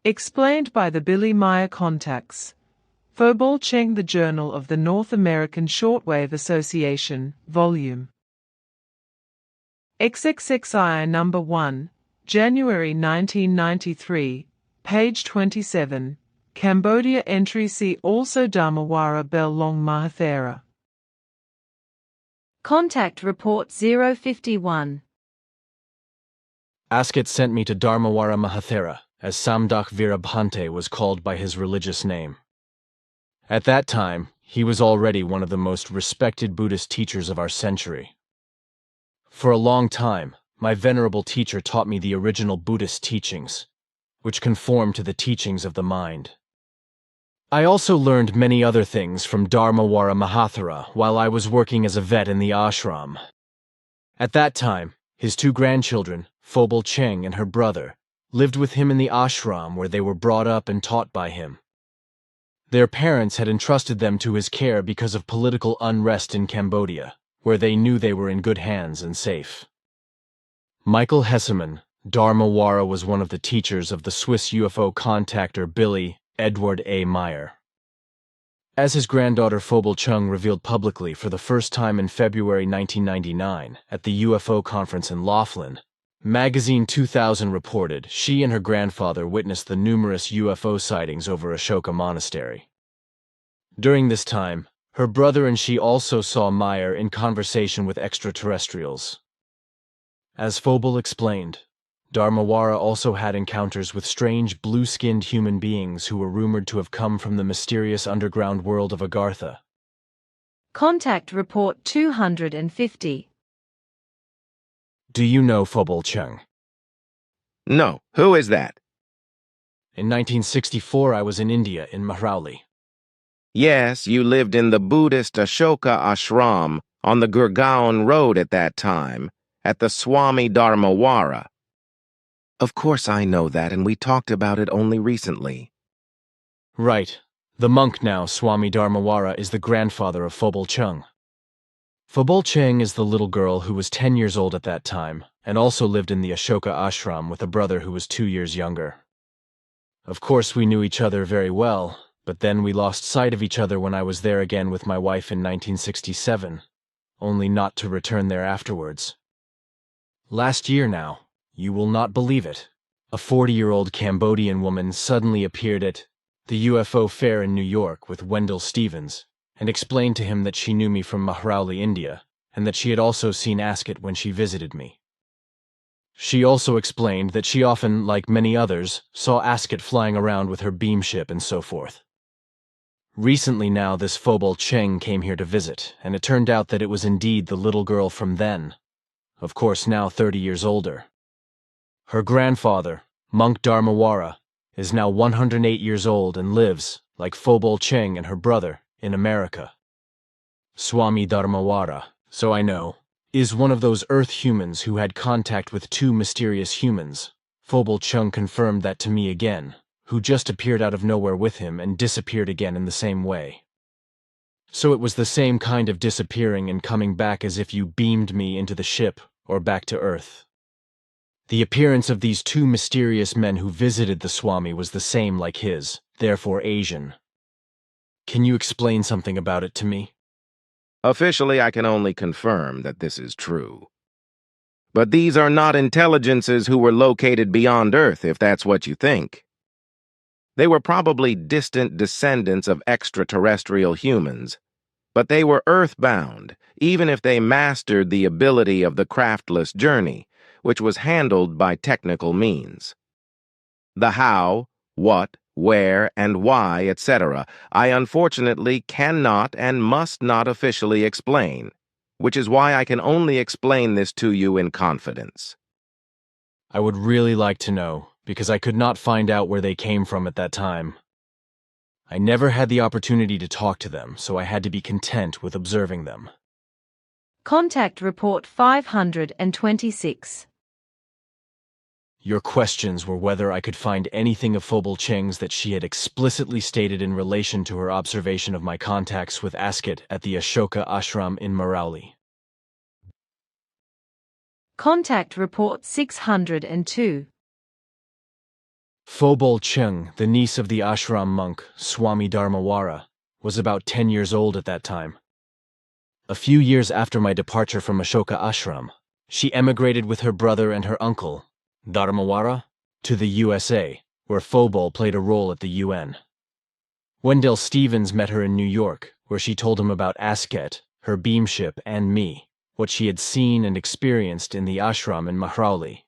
Explained by the Meier contacts. Phobol Cheng, the Journal of the North American Shortwave Association, Volume XXXI Number 1, January 1993, page 27, Cambodia entry. See also Dharmawara Bel Long Mahathera. Contact Report 051. Asket sent me to Dharmawara Mahathera, as Samdak Virabhante was called by his religious name. At that time, he was already one of the most respected Buddhist teachers of our century. For a long time, my venerable teacher taught me the original Buddhist teachings, which conform to the teachings of the mind. I also learned many other things from Dharmawara Mahathera while I was working as a vet in the ashram. At that time, his two grandchildren, Phobol Cheng and her brother, lived with him in the ashram where they were brought up and taught by him. Their parents had entrusted them to his care because of political unrest in Cambodia, where they knew they were in good hands and safe. Michael Hesseman, Dharmawara was one of the teachers of the Swiss UFO contactor Billy Edward A. Meier. As his granddaughter Phobol Cheng revealed publicly for the first time in February 1999 at the UFO conference in Laughlin, Magazine 2000 reported she and her grandfather witnessed the numerous UFO sightings over Ashoka Monastery. During this time, her brother and she also saw Meier in conversation with extraterrestrials. As Phobol explained, Dharmawara also had encounters with strange blue-skinned human beings who were rumored to have come from the mysterious underground world of Agartha. Contact Report 250. Do you know Phobol Cheng? No. Who is that? In 1964, I was in India, in Mehrauli. Yes, you lived in the Buddhist Ashoka ashram on the Gurgaon Road at that time, at the Swami Dharmawara. Of course I know that, and we talked about it only recently. Right. The monk now, Swami Dharmawara, is the grandfather of Phobol Cheng. Phobol Cheng is the little girl who was 10 years old at that time, and also lived in the Ashoka ashram with a brother who was 2 years younger. Of course we knew each other very well, but then we lost sight of each other when I was there again with my wife in 1967, only not to return there afterwards. Last year now, you will not believe it, a 40-year-old Cambodian woman suddenly appeared at the UFO fair in New York with Wendell Stevens, and explained to him that she knew me from Mehrauli, India, and that she had also seen Asket when she visited me. She also explained that she often, like many others, saw Asket flying around with her beam ship and so forth. Recently now this Phobol Cheng came here to visit, and it turned out that it was indeed the little girl from then, of course now 30 years older. Her grandfather, Monk Dharmawara, is now 108 years old and lives, like Phobol Cheng and her brother, in America. Swami Dharmawara, so I know, is one of those Earth humans who had contact with two mysterious humans. Phobol Cheng confirmed that to me again, who just appeared out of nowhere with him and disappeared again in the same way. So it was the same kind of disappearing and coming back as if you beamed me into the ship or back to Earth. The appearance of these two mysterious men who visited the Swami was the same like his, therefore Asian. Can you explain something about it to me? Officially, I can only confirm that this is true. But these are not intelligences who were located beyond Earth, if that's what you think. They were probably distant descendants of extraterrestrial humans, but they were earthbound, even if they mastered the ability of the craftless journey, which was handled by technical means. The how, what, where, and why, etc., I unfortunately cannot and must not officially explain, which is why I can only explain this to you in confidence. I would really like to know, because I could not find out where they came from at that time. I never had the opportunity to talk to them, so I had to be content with observing them. Contact Report 526. Your questions were whether I could find anything of Phobol Cheng's that she had explicitly stated in relation to her observation of my contacts with Asket at the Ashoka ashram in Mehrauli. Contact Report 602. Phobol Cheng, the niece of the ashram monk, Swami Dharmawara, was about 10 years old at that time. A few years after my departure from Ashoka Ashram, she emigrated with her brother and her uncle, Dharmawara, to the USA, where Phobol played a role at the UN. Wendell Stevens met her in New York, where she told him about Asket, her beamship, and me, what she had seen and experienced in the ashram in Mahrauli.